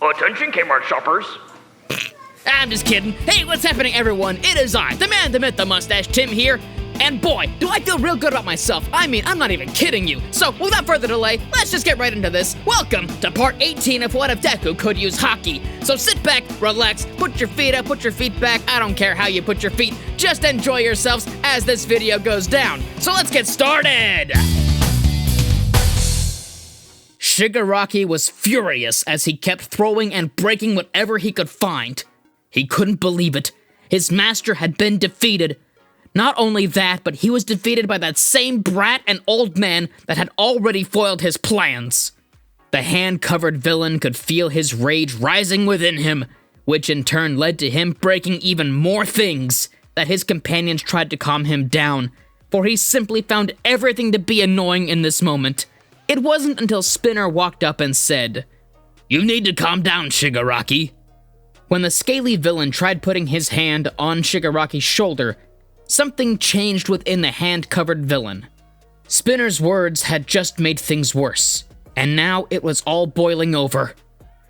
Attention Kmart shoppers. I'm just kidding. Hey, what's happening, everyone? It is I, the man, the myth, the mustache, Tim here. And boy, do I feel real good about myself. I mean, I'm not even kidding you. So, without further delay, let's just get right into this. Welcome to part 18 of What If Deku Could Use Haki. So sit back, relax, put your feet up, put your feet back. I don't care how you put your feet. Just enjoy yourselves as this video goes down. So let's get started. Shigaraki was furious as he kept throwing and breaking whatever he could find. He couldn't believe it. His master had been defeated. Not only that, but he was defeated by that same brat and old man that had already foiled his plans. The hand-covered villain could feel his rage rising within him, which in turn led to him breaking even more things that his companions tried to calm him down, for he simply found everything to be annoying in this moment. It wasn't until Spinner walked up and said, "You need to calm down, Shigaraki." When the scaly villain tried putting his hand on Shigaraki's shoulder, something changed within the hand-covered villain. Spinner's words had just made things worse, and now it was all boiling over.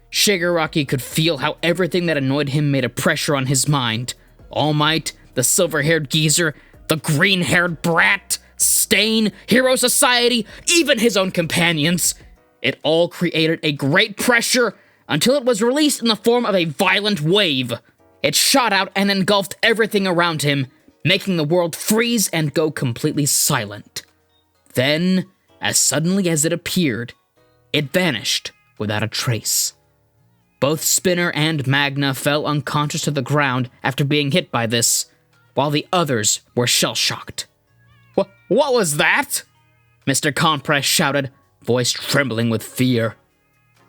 Shigaraki could feel how everything that annoyed him made a pressure on his mind. All Might, the silver-haired geezer, the green-haired brat, Stain, Hero Society, even his own companions. It all created a great pressure until it was released in the form of a violent wave. It shot out and engulfed everything around him, making the world freeze and go completely silent. Then, as suddenly as it appeared, it vanished without a trace. Both Spinner and Magna fell unconscious to the ground after being hit by this, while the others were shell-shocked. What was that?" Mr. Compress shouted, voice trembling with fear.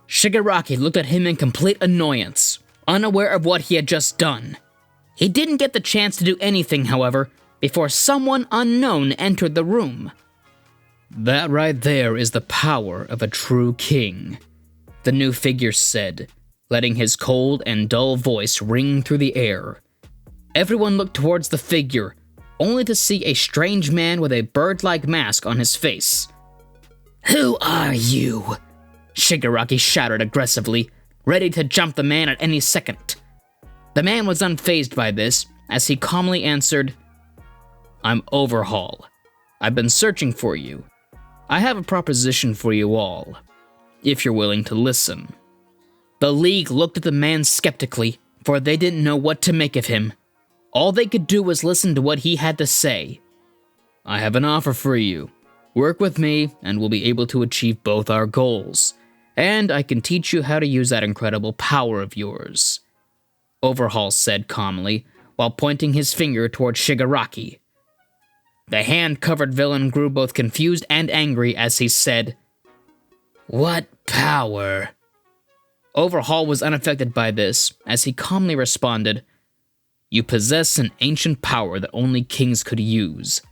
Shigaraki looked at him in complete annoyance, unaware of what he had just done. He didn't get the chance to do anything, however, before someone unknown entered the room. "That right there is the power of a true king," the new figure said, letting his cold and dull voice ring through the air. Everyone looked towards the figure, only to see a strange man with a bird-like mask on his face. "Who are you?" Shigaraki shouted aggressively, ready to jump the man at any second. The man was unfazed by this, as he calmly answered, "I'm Overhaul. I've been searching for you. I have a proposition for you all, if you're willing to listen." The League looked at the man skeptically, for they didn't know what to make of him. All they could do was listen to what he had to say. "I have an offer for you. Work with me, and we'll be able to achieve both our goals. And I can teach you how to use that incredible power of yours," Overhaul said calmly, while pointing his finger toward Shigaraki. The hand-covered villain grew both confused and angry as he said, "What power?" Overhaul was unaffected by this, as he calmly responded, "You possess an ancient power that only kings could use.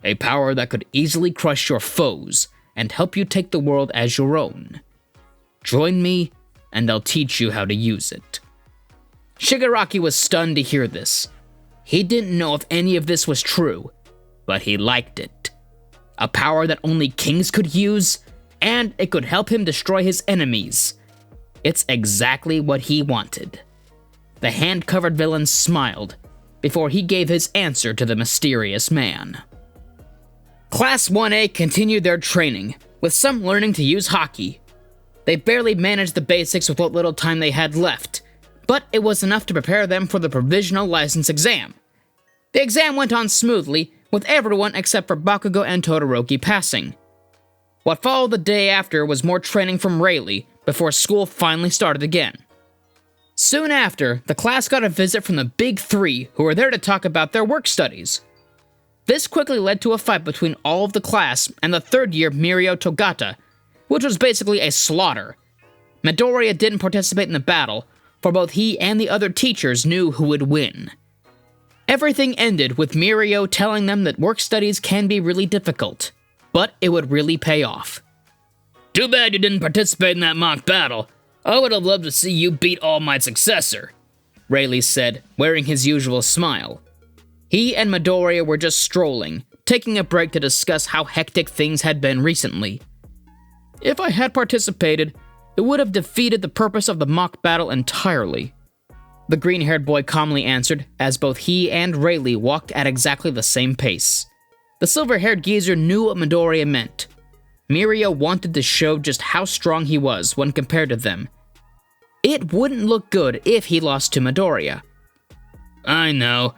A power that could easily crush your foes and help you take the world as your own. Join me, and I'll teach you how to use it." Shigaraki was stunned to hear this. He didn't know if any of this was true, but he liked it. A power that only kings could use, and it could help him destroy his enemies. It's exactly what he wanted. The hand-covered villain smiled, before he gave his answer to the mysterious man. Class 1A continued their training, with some learning to use Haki. They barely managed the basics with what little time they had left, but it was enough to prepare them for the provisional license exam. The exam went on smoothly, with everyone except for Bakugo and Todoroki passing. What followed the day after was more training from Rayleigh, before school finally started again. Soon after, the class got a visit from the Big Three, who were there to talk about their work studies. This quickly led to a fight between all of the class and the third-year Mirio Togata, which was basically a slaughter. Midoriya didn't participate in the battle, for both he and the other teachers knew who would win. Everything ended with Mirio telling them that work studies can be really difficult, but it would really pay off. "Too bad you didn't participate in that mock battle. I would have loved to see you beat All Might's successor," Rayleigh said, wearing his usual smile. He and Midoriya were just strolling, taking a break to discuss how hectic things had been recently. "If I had participated, it would have defeated the purpose of the mock battle entirely. The green-haired boy calmly answered, as both he and Rayleigh walked at exactly the same pace. The silver-haired geezer knew what Midoriya meant. Miria wanted to show just how strong he was when compared to them. It wouldn't look good if he lost to Midoriya. I know.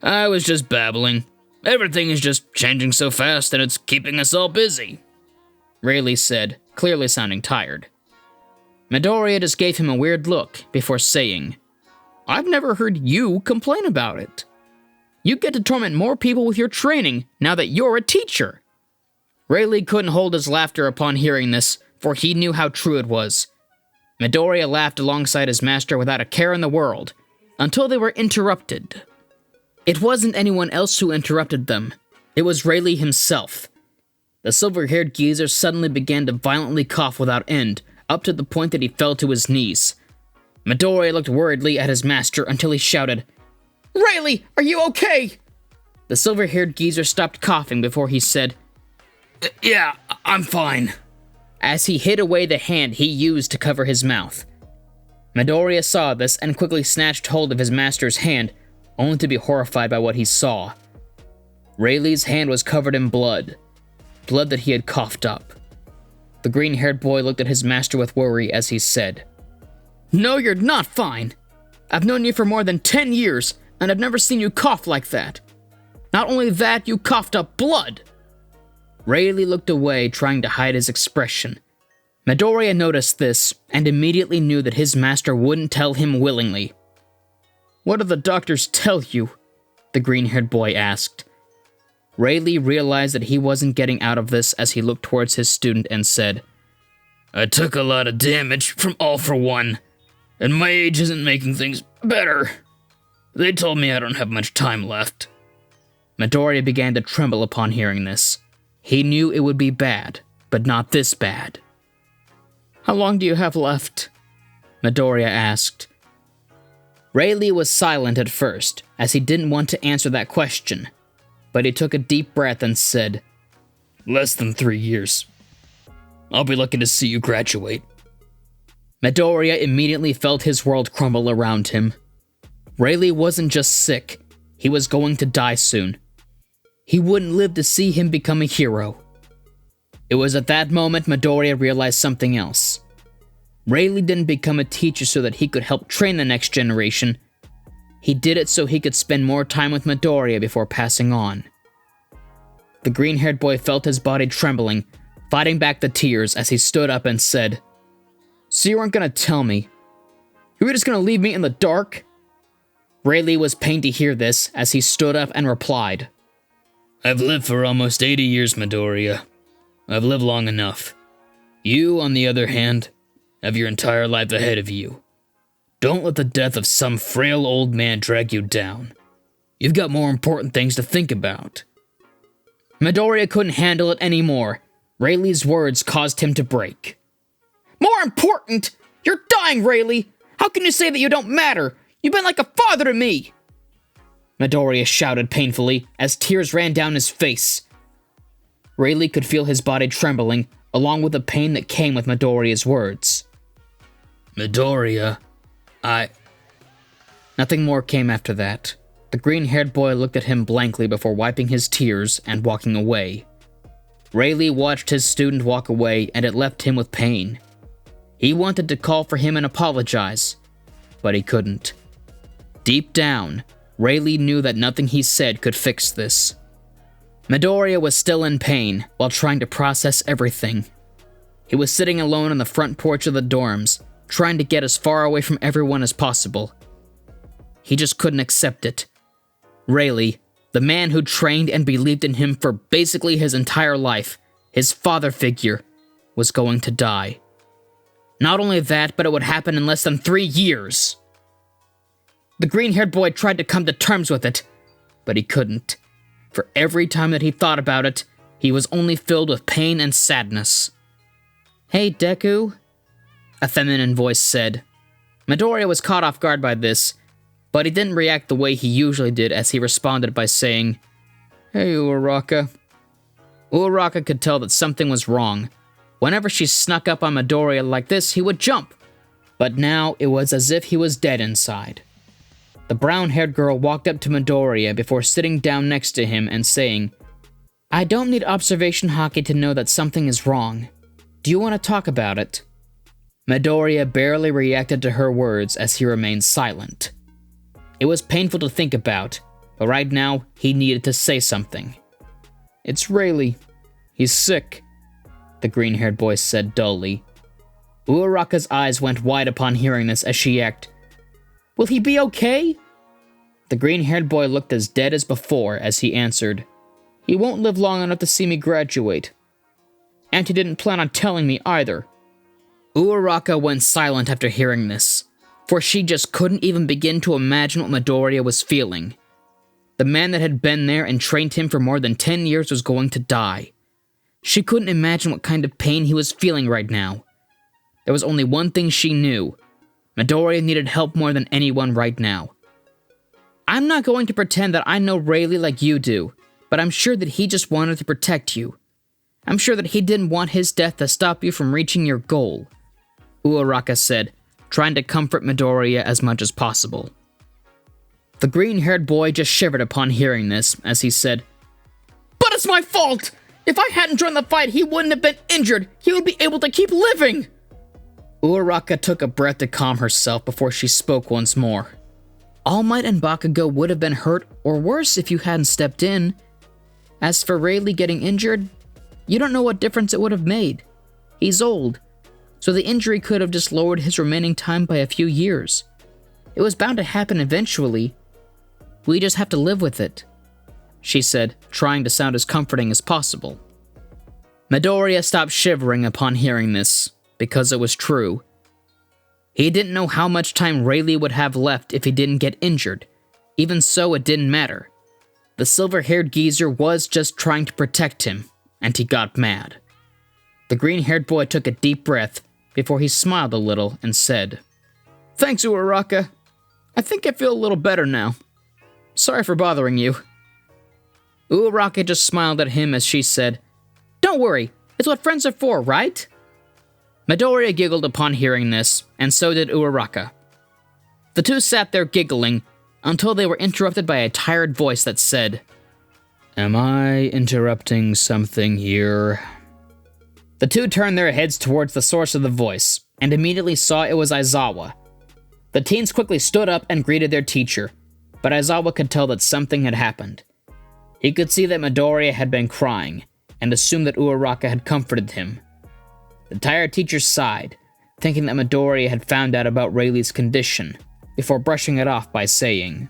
I was just babbling. Everything is just changing so fast and it's keeping us all busy, Rayleigh said, clearly sounding tired. Midoriya just gave him a weird look before saying, I've never heard you complain about it. You get to torment more people with your training now that you're a teacher. Rayleigh couldn't hold his laughter upon hearing this, for he knew how true it was. Midoriya laughed alongside his master without a care in the world, until they were interrupted. It wasn't anyone else who interrupted them. It was Rayleigh himself. The silver-haired geezer suddenly began to violently cough without end, up to the point that he fell to his knees. Midoriya looked worriedly at his master until he shouted, Rayleigh, are you okay? The silver-haired geezer stopped coughing before he said, Yeah, I'm fine, as he hid away the hand he used to cover his mouth. Midoriya saw this and quickly snatched hold of his master's hand, only to be horrified by what he saw. Rayleigh's hand was covered in blood that he had coughed up. The green-haired boy looked at his master with worry as he said, No, you're not fine. I've known you for more than 10 years, and I've never seen you cough like that. Not only that, you coughed up blood. Rayleigh looked away, trying to hide his expression. Midoriya noticed this, and immediately knew that his master wouldn't tell him willingly. What did the doctors tell you? The green-haired boy asked. Rayleigh realized that he wasn't getting out of this as he looked towards his student and said, I took a lot of damage from All for One, and my age isn't making things better. They told me I don't have much time left. Midoriya began to tremble upon hearing this. He knew it would be bad, but not this bad. How long do you have left? Midoriya asked. Rayleigh was silent at first, as he didn't want to answer that question, but he took a deep breath and said, Less than 3 years. I'll be lucky to see you graduate. Midoriya immediately felt his world crumble around him. Rayleigh wasn't just sick, he was going to die soon. He wouldn't live to see him become a hero. It was at that moment Midoriya realized something else. Rayleigh didn't become a teacher so that he could help train the next generation. He did it so he could spend more time with Midoriya before passing on. The green-haired boy felt his body trembling, fighting back the tears as he stood up and said, So you weren't gonna tell me? You were just gonna leave me in the dark? Rayleigh was pained to hear this as he stood up and replied, I've lived for almost 80 years, Midoriya. I've lived long enough. You, on the other hand, have your entire life ahead of you. Don't let the death of some frail old man drag you down. You've got more important things to think about. Midoriya couldn't handle it anymore. Rayleigh's words caused him to break. More important? You're dying, Rayleigh! How can you say that you don't matter? You've been like a father to me! Midoriya shouted painfully as tears ran down his face. Rayleigh could feel his body trembling, along with the pain that came with Midoriya's words. Midoriya, Nothing more came after that. The green-haired boy looked at him blankly before wiping his tears and walking away. Rayleigh watched his student walk away, and it left him with pain. He wanted to call for him and apologize, but he couldn't. Deep down, Rayleigh knew that nothing he said could fix this. Midoriya was still in pain while trying to process everything. He was sitting alone on the front porch of the dorms, trying to get as far away from everyone as possible. He just couldn't accept it. Rayleigh, the man who trained and believed in him for basically his entire life, his father figure, was going to die. Not only that, but it would happen in less than 3 years. The green-haired boy tried to come to terms with it, but he couldn't. For every time that he thought about it, he was only filled with pain and sadness. Hey, Deku, a feminine voice said. Midoriya was caught off guard by this, but he didn't react the way he usually did as he responded by saying, Hey, Uraraka. Uraraka could tell that something was wrong. Whenever she snuck up on Midoriya like this, he would jump. But now it was as if he was dead inside. The brown-haired girl walked up to Midoriya before sitting down next to him and saying, "I don't need observation Haki to know that something is wrong. Do you want to talk about it?" Midoriya barely reacted to her words as he remained silent. It was painful to think about, but right now he needed to say something. "It's Rayleigh. He's sick," the green-haired boy said dully. Uraraka's eyes went wide upon hearing this as she asked, "Will he be okay?" The green-haired boy looked as dead as before as he answered, "He won't live long enough to see me graduate. And he didn't plan on telling me either." Uraraka went silent after hearing this, for she just couldn't even begin to imagine what Midoriya was feeling. The man that had been there and trained him for more than 10 years was going to die. She couldn't imagine what kind of pain he was feeling right now. There was only one thing she knew. Midoriya needed help more than anyone right now. "I'm not going to pretend that I know Rayleigh like you do, but I'm sure that he just wanted to protect you. I'm sure that he didn't want his death to stop you from reaching your goal," Uraraka said, trying to comfort Midoriya as much as possible. The green-haired boy just shivered upon hearing this, as he said, "But it's my fault! If I hadn't joined the fight, he wouldn't have been injured! He would be able to keep living!" Uraraka took a breath to calm herself before she spoke once more. "All Might and Bakugo would have been hurt, or worse, if you hadn't stepped in. As for Rayleigh getting injured, you don't know what difference it would have made. He's old, so the injury could have just lowered his remaining time by a few years. It was bound to happen eventually. We just have to live with it," she said, trying to sound as comforting as possible. Midoriya stopped shivering upon hearing this, because it was true. He didn't know how much time Rayleigh would have left if he didn't get injured. Even so, it didn't matter. The silver-haired geezer was just trying to protect him, and he got mad. The green-haired boy took a deep breath before he smiled a little and said, "Thanks, Uraraka. I think I feel a little better now. Sorry for bothering you." Uraraka just smiled at him as she said, "Don't worry, it's what friends are for, right?" Midoriya giggled upon hearing this, and so did Uraraka. The two sat there giggling until they were interrupted by a tired voice that said, "Am I interrupting something here?" The two turned their heads towards the source of the voice, and immediately saw it was Aizawa. The teens quickly stood up and greeted their teacher, but Aizawa could tell that something had happened. He could see that Midoriya had been crying, and assumed that Uraraka had comforted him. The tired teacher sighed, thinking that Midoriya had found out about Rayleigh's condition, before brushing it off by saying,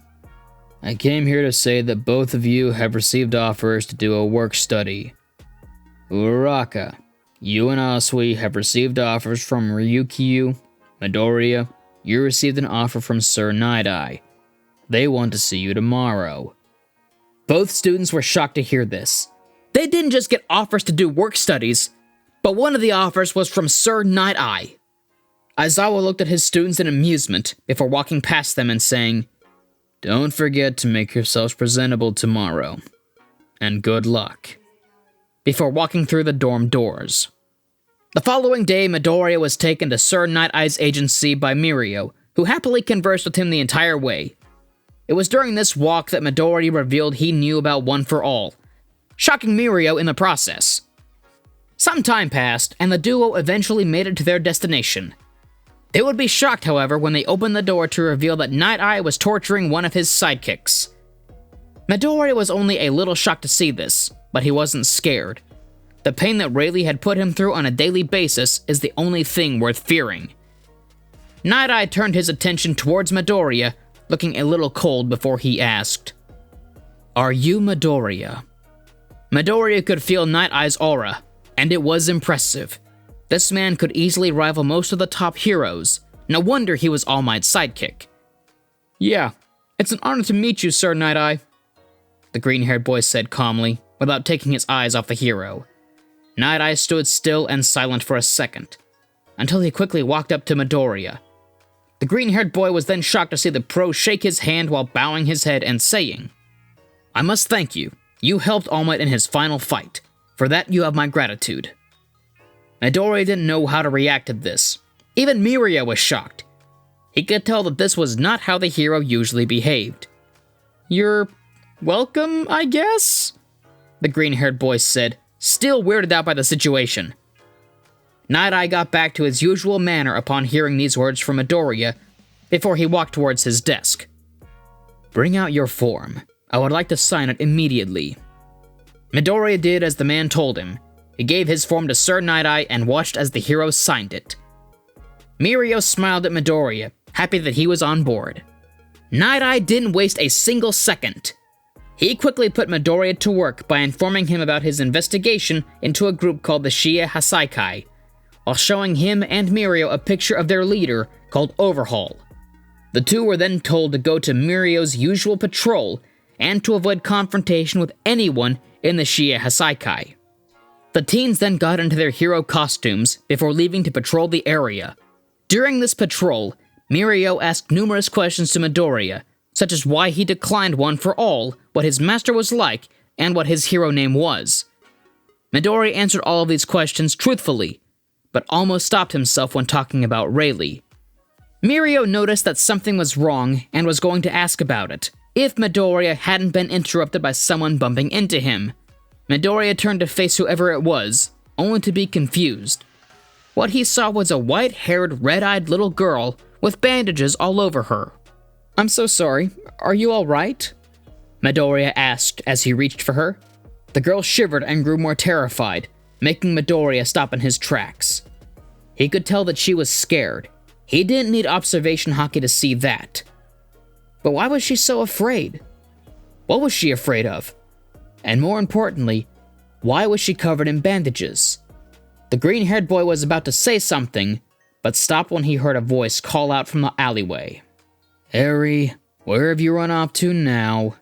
"I came here to say that both of you have received offers to do a work study. Uraraka, you and Asui have received offers from Ryukyu. Midoriya, you received an offer from Sir Nighteye. They want to see you tomorrow." Both students were shocked to hear this. They didn't just get offers to do work studies, but one of the offers was from Sir Nighteye. Aizawa looked at his students in amusement before walking past them and saying, "Don't forget to make yourselves presentable tomorrow, and good luck," before walking through the dorm doors. The following day, Midoriya was taken to Sir Night-Eye's agency by Mirio, who happily conversed with him the entire way. It was during this walk that Midoriya revealed he knew about One for All, shocking Mirio in the process. Some time passed, and the duo eventually made it to their destination. They would be shocked, however, when they opened the door to reveal that Nighteye was torturing one of his sidekicks. Midoriya was only a little shocked to see this, but he wasn't scared. The pain that Rayleigh had put him through on a daily basis is the only thing worth fearing. Nighteye turned his attention towards Midoriya, looking a little cold before he asked, "Are you Midoriya?" Midoriya could feel Night-Eye's aura, and it was impressive. This man could easily rival most of the top heroes. No wonder he was All Might's sidekick. "Yeah, it's an honor to meet you, Sir Nighteye," the green-haired boy said calmly, without taking his eyes off the hero. Nighteye stood still and silent for a second, until he quickly walked up to Midoriya. The green-haired boy was then shocked to see the pro shake his hand while bowing his head and saying, "I must thank you. You helped All Might in his final fight. For that, you have my gratitude." Midoriya didn't know how to react to this. Even Mirio was shocked. He could tell that this was not how the hero usually behaved. "You're welcome, I guess?" the green-haired boy said, still weirded out by the situation. Nighteye got back to his usual manner upon hearing these words from Midoriya before he walked towards his desk. "Bring out your form. I would like to sign it immediately." Midoriya did as the man told him. He gave his form to Sir Nighteye and watched as the hero signed it. Mirio smiled at Midoriya, happy that he was on board. Nighteye didn't waste a single second. He quickly put Midoriya to work by informing him about his investigation into a group called the Shie Hasaikai, while showing him and Mirio a picture of their leader called Overhaul. The two were then told to go to Mirio's usual patrol and to avoid confrontation with anyone in the Shie Hasaikai. The teens then got into their hero costumes before leaving to patrol the area. During this patrol, Mirio asked numerous questions to Midoriya, such as why he declined one for all, what his master was like, and what his hero name was. Midoriya answered all of these questions truthfully, but almost stopped himself when talking about Rayleigh. Mirio noticed that something was wrong and was going to ask about it, if Midoriya hadn't been interrupted by someone bumping into him. Midoriya turned to face whoever it was, only to be confused. What he saw was a white-haired, red-eyed little girl with bandages all over her. "I'm so sorry. Are you all right?" Midoriya asked as he reached for her. The girl shivered and grew more terrified, making Midoriya stop in his tracks. He could tell that she was scared. He didn't need observation Haki to see that. But why was she so afraid? What was she afraid of? And more importantly, why was she covered in bandages? The green-haired boy was about to say something, but stopped when he heard a voice call out from the alleyway. "Eri, where have you run off to now?"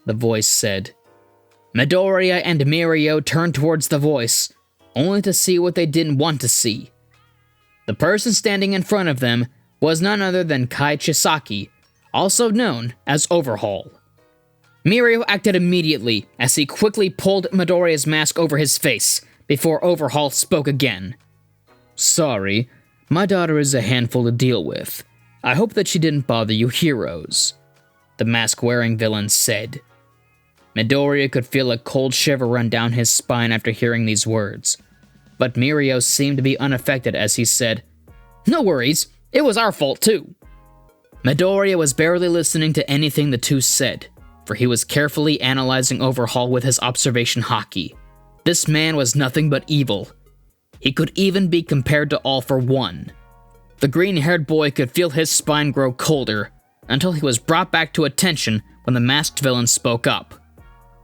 the voice said. Midoriya and Mirio turned towards the voice, only to see what they didn't want to see. The person standing in front of them was none other than Kai Chisaki, also known as Overhaul. Mirio acted immediately as he quickly pulled Midoriya's mask over his face before Overhaul spoke again. "Sorry, my daughter is a handful to deal with. I hope that she didn't bother you heroes," the mask-wearing villain said. Midoriya could feel a cold shiver run down his spine after hearing these words, but Mirio seemed to be unaffected as he said, "No worries, it was our fault too." Midoriya was barely listening to anything the two said, for he was carefully analyzing Overhaul with his observation Haki. This man was nothing but evil. He could even be compared to All for One. The green-haired boy could feel his spine grow colder, until he was brought back to attention when the masked villain spoke up.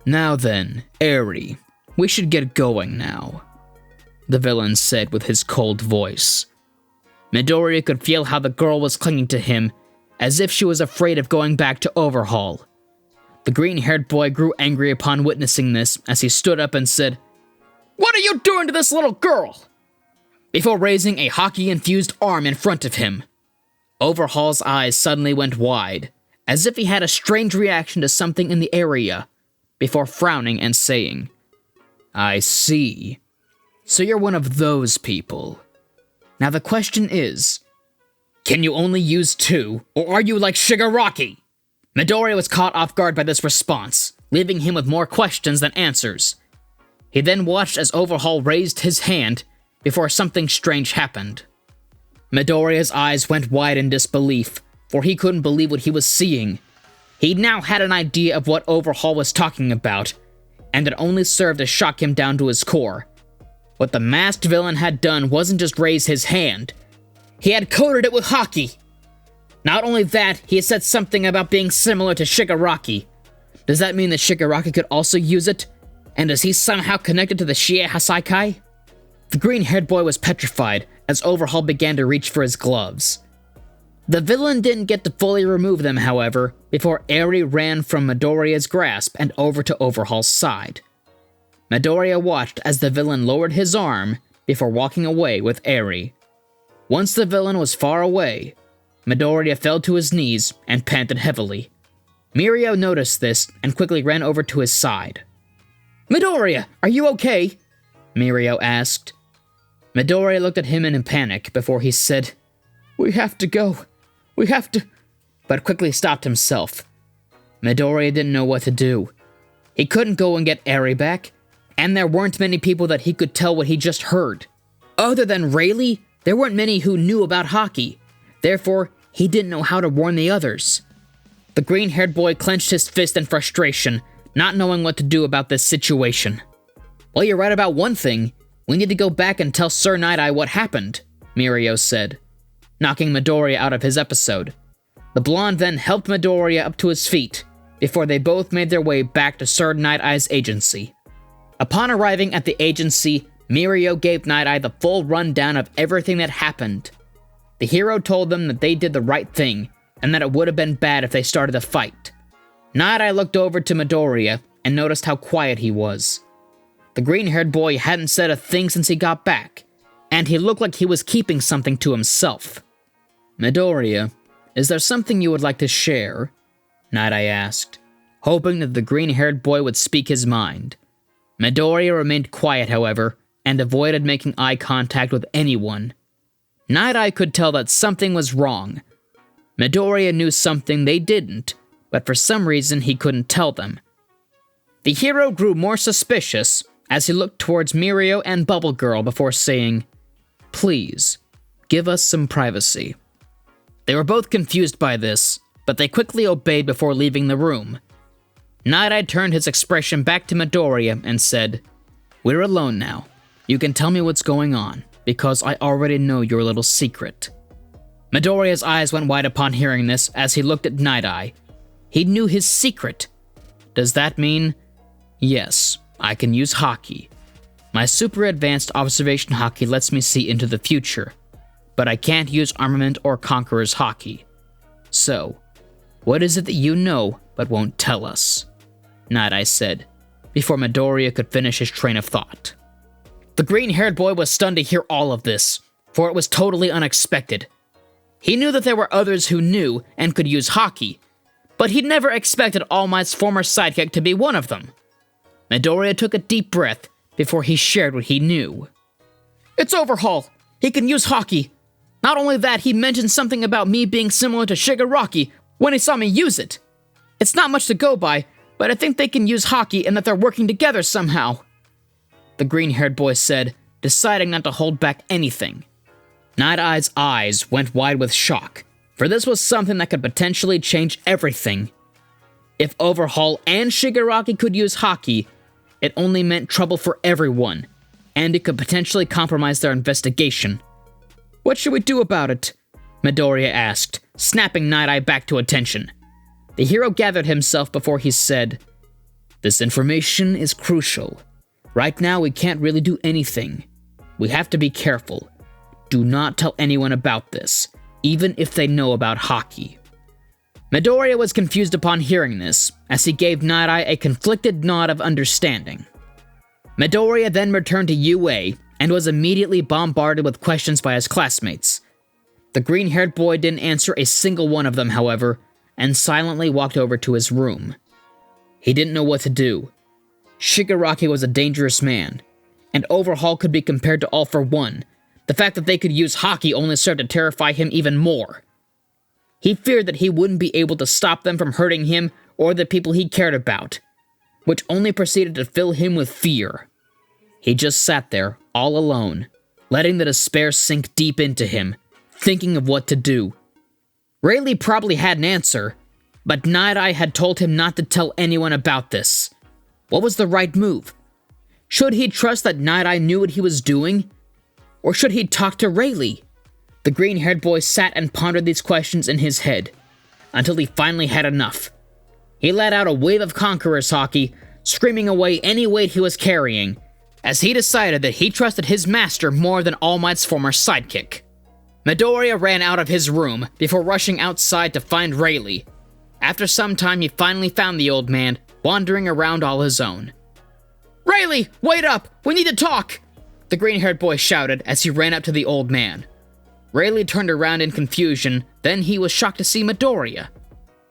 "Now then, Eri, we should get going now," the villain said with his cold voice. Midoriya could feel how the girl was clinging to him, as if she was afraid of going back to Overhaul. The green-haired boy grew angry upon witnessing this as he stood up and said, "What are you doing to this little girl?" before raising a Haki-infused arm in front of him. Overhaul's eyes suddenly went wide, as if he had a strange reaction to something in the area, before frowning and saying, "I see. So you're one of those people. Now the question is, can you only use two, or are you like Shigaraki?" Midoriya was caught off guard by this response, leaving him with more questions than answers. He then watched as Overhaul raised his hand before something strange happened. Midoriya's eyes went wide in disbelief, for he couldn't believe what he was seeing. He now had an idea of what Overhaul was talking about, and it only served to shock him down to his core. What the masked villain had done wasn't just raise his hand. He had coated it with Haki. Not only that, he had said something about being similar to Shigaraki. Does that mean that Shigaraki could also use it? And is he somehow connected to the Shie Hasaikai? The green-haired boy was petrified as Overhaul began to reach for his gloves. The villain didn't get to fully remove them, however, before Eri ran from Midoriya's grasp and over to Overhaul's side. Midoriya watched as the villain lowered his arm before walking away with Eri. Once the villain was far away, Midoriya fell to his knees and panted heavily. Mirio noticed this and quickly ran over to his side. "Midoriya, are you okay?" Mirio asked. Midoriya looked at him in a panic before he said, "We have to go. We have to," but quickly stopped himself. Midoriya didn't know what to do. He couldn't go and get Eri back, and there weren't many people that he could tell what he just heard. Other than Rayleigh, there weren't many who knew about Haki. Therefore, he didn't know how to warn the others. The green-haired boy clenched his fist in frustration, not knowing what to do about this situation. "Well, you're right about one thing. We need to go back and tell Sir Nighteye what happened," Mirio said, knocking Midoriya out of his episode. The blonde then helped Midoriya up to his feet, before they both made their way back to Sir Nighteye's agency. Upon arriving at the agency, Mirio gave Nighteye the full rundown of everything that happened. The hero told them that they did the right thing, and that it would have been bad if they started a fight. Nighteye looked over to Midoriya and noticed how quiet he was. The green-haired boy hadn't said a thing since he got back, and he looked like he was keeping something to himself. "Midoriya, is there something you would like to share?" Nighteye asked, hoping that the green-haired boy would speak his mind. Midoriya remained quiet, however, and avoided making eye contact with anyone. Nighteye could tell that something was wrong. Midoriya knew something they didn't, but for some reason he couldn't tell them. The hero grew more suspicious as he looked towards Mirio and Bubble Girl before saying, "Please, give us some privacy." They were both confused by this, but they quickly obeyed before leaving the room. Nighteye turned his expression back to Midoriya and said, "We're alone now. You can tell me what's going on, because I already know your little secret." Midoriya's eyes went wide upon hearing this as he looked at Nighteye. He knew his secret. Does that mean, yes, I can use Haki. My super advanced observation Haki lets me see into the future, but I can't use Armament or Conqueror's Haki. So, what is it that you know but won't tell us? Nighteye said, before Midoriya could finish his train of thought. The green-haired boy was stunned to hear all of this, for it was totally unexpected. He knew that there were others who knew and could use Haki, but he'd never expected All Might's former sidekick to be one of them. Midoriya took a deep breath before he shared what he knew. "It's Overhaul! He can use Haki! Not only that, he mentioned something about me being similar to Shigaraki when he saw me use it. It's not much to go by, but I think they can use Haki and that they're working together somehow," the green-haired boy said, deciding not to hold back anything. Night-Eye's eyes went wide with shock, for this was something that could potentially change everything. If Overhaul and Shigaraki could use Haki, it only meant trouble for everyone, and it could potentially compromise their investigation. "What should we do about it?" Midoriya asked, snapping Nighteye back to attention. The hero gathered himself before he said, "This information is crucial. Right now we can't really do anything. We have to be careful. Do not tell anyone about this, even if they know about Haki." Midoriya was confused upon hearing this, as he gave Nighteye a conflicted nod of understanding. Midoriya then returned to UA, and was immediately bombarded with questions by his classmates. The green-haired boy didn't answer a single one of them, however, and silently walked over to his room. He didn't know what to do. Shigaraki was a dangerous man, and Overhaul could be compared to All for One. The fact that they could use Haki only served to terrify him even more. He feared that he wouldn't be able to stop them from hurting him or the people he cared about, which only proceeded to fill him with fear. He just sat there, all alone, letting the despair sink deep into him, thinking of what to do. Rayleigh probably had an answer, but Nighteye had told him not to tell anyone about this. What was the right move? Should he trust that Nighteye knew what he was doing? Or should he talk to Rayleigh? The green-haired boy sat and pondered these questions in his head, until he finally had enough. He let out a wave of Conqueror's Haki, screaming away any weight he was carrying, as he decided that he trusted his master more than All Might's former sidekick. Midoriya ran out of his room before rushing outside to find Rayleigh. After some time, he finally found the old man, wandering around all his own. "Rayleigh, wait up! We need to talk!" the green-haired boy shouted as he ran up to the old man. Rayleigh turned around in confusion, then he was shocked to see Midoriya.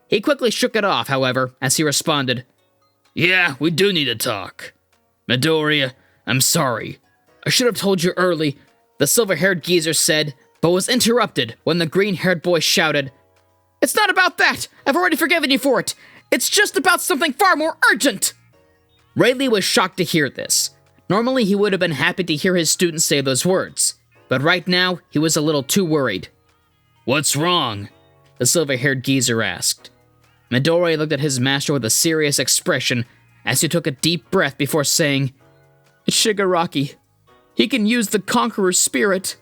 He quickly shook it off, however, as he responded, "Yeah, we do need to talk. Midoriya, I'm sorry. I should have told you early. the silver-haired geezer said, but was interrupted when the green-haired boy shouted, "It's not about that! I've already forgiven you for it! It's just about something far more urgent!" Rayleigh was shocked to hear this. Normally, he would have been happy to hear his student say those words, but right now, he was a little too worried. What's wrong? The silver-haired geezer asked. Midoriya looked at his master with a serious expression as he took a deep breath before saying, "It's Shigaraki. He can use the Conqueror's spirit."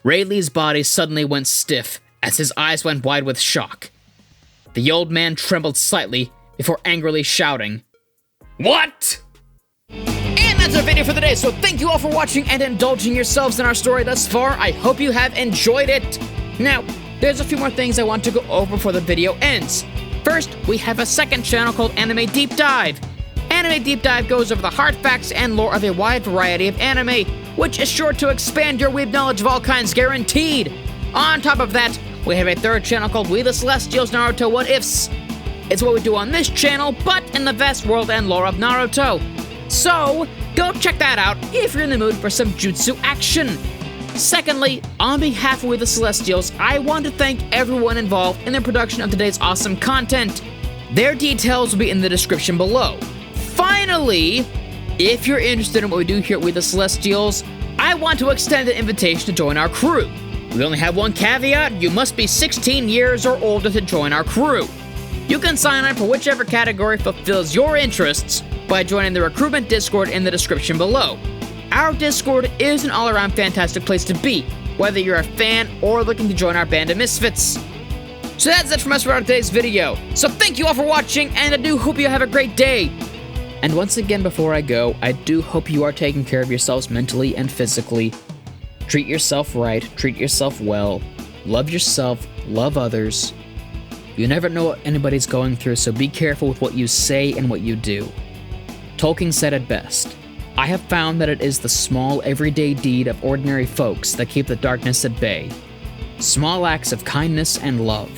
Rayleigh's body suddenly went stiff as his eyes went wide with shock. The old man trembled slightly before angrily shouting, "What?" And that's our video for today, so thank you all for watching and indulging yourselves in our story thus far. I hope you have enjoyed it. Now, there's a few more things I want to go over before the video ends. First, we have a second channel called Anime Deep Dive. Anime Deep Dive goes over the hard facts and lore of a wide variety of anime, which is sure to expand your weeb knowledge of all kinds, guaranteed. On top of that, we have a third channel called We the Celestials Naruto What Ifs. It's what we do on this channel, but in the vast world and lore of Naruto. So, go check that out if you're in the mood for some jutsu action. Secondly, on behalf of We the Celestials, I want to thank everyone involved in the production of today's awesome content. Their details will be in the description below. Finally, if you're interested in what we do here at We the Celestials, I want to extend an invitation to join our crew. We only have one caveat: you must be 16 years or older to join our crew. You can sign up for whichever category fulfills your interests by joining the recruitment Discord in the description below. Our Discord is an all-around fantastic place to be, whether you're a fan or looking to join our band of misfits. So that's it from us for our today's video. So thank you all for watching, and I do hope you have a great day. And once again, before I go, I do hope you are taking care of yourselves mentally and physically. Treat yourself right, treat yourself well, love yourself, love others. You never know what anybody's going through, so be careful with what you say and what you do. Tolkien said it best. I have found that it is the small, everyday deed of ordinary folks that keep the darkness at bay. Small acts of kindness and love.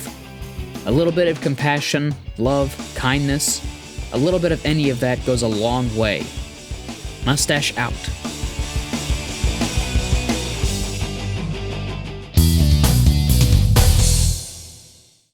A little bit of compassion, love, kindness, a little bit of any of that goes a long way. Mustache out.